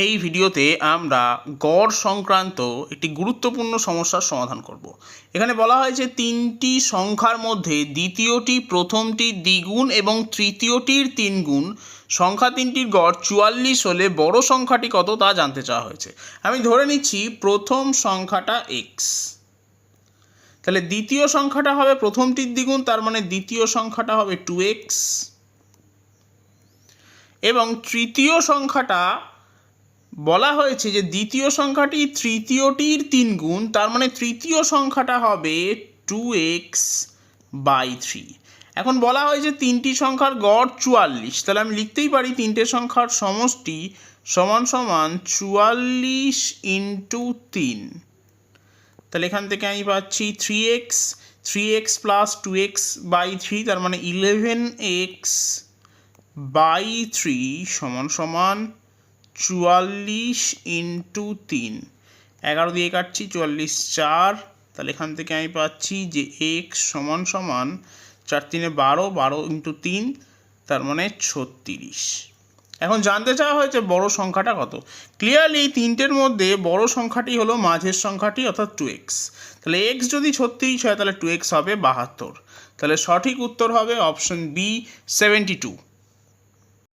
এই ভিডিওতে আমরা গড় সংক্রান্ত একটি গুরুত্বপূর্ণ সমস্যার সমাধান করব। এখানে বলা হয়েছে তিনটি সংখ্যার মধ্যে দ্বিতীয়টি প্রথমটির দ্বিগুণ এবং তৃতীয়টির তিনগুণ, সংখ্যা তিনটির গড় 44 হলে বড় সংখ্যাটি কত তা জানতে চাওয়া হয়েছে। আমি ধরে নিচ্ছি প্রথম সংখ্যাটা x, তাহলে দ্বিতীয় সংখ্যাটা হবে প্রথমটির দ্বিগুণ, তার মানে দ্বিতীয় সংখ্যাটা হবে 2x, এবং তৃতীয় সংখ্যাটা বলা হয়েছে যে দ্বিতীয় সংখ্যাটি তৃতীয়টির তিনগুণ, তার মানে তৃতীয় সংখ্যাটা হবে 2x/3। এখন বলা হয়েছে তিনটি সংখ্যার গড় 44, তাহলে আমি লিখতেই পারি তিনটে সংখ্যার সমষ্টি সমান সমান 44 × 3। তাহলে এখান থেকে আমি পাচ্ছি 3x প্লাস 2x/3, তার মানে 11x/3 সমান সমান 44 × 3। 11 দিয়ে কাটছি, 44 4, তাহলে এখান থেকে আমি পাচ্ছি যে x সমান সমান 4 × 3 = 12, 12 × 3, তার মানে 36। এখন জানতে চাওয়া হয়েছে বড় সংখ্যাটা কত। ক্লিয়ারলি তিনটের মধ্যে বড় সংখ্যাটি হলো মাঝের সংখ্যাটি অর্থাৎ 2x। তাহলে x যদি 36 হয় তাহলে 2x হবে 72। তাহলে সঠিক উত্তর হবে অপশন বি 72।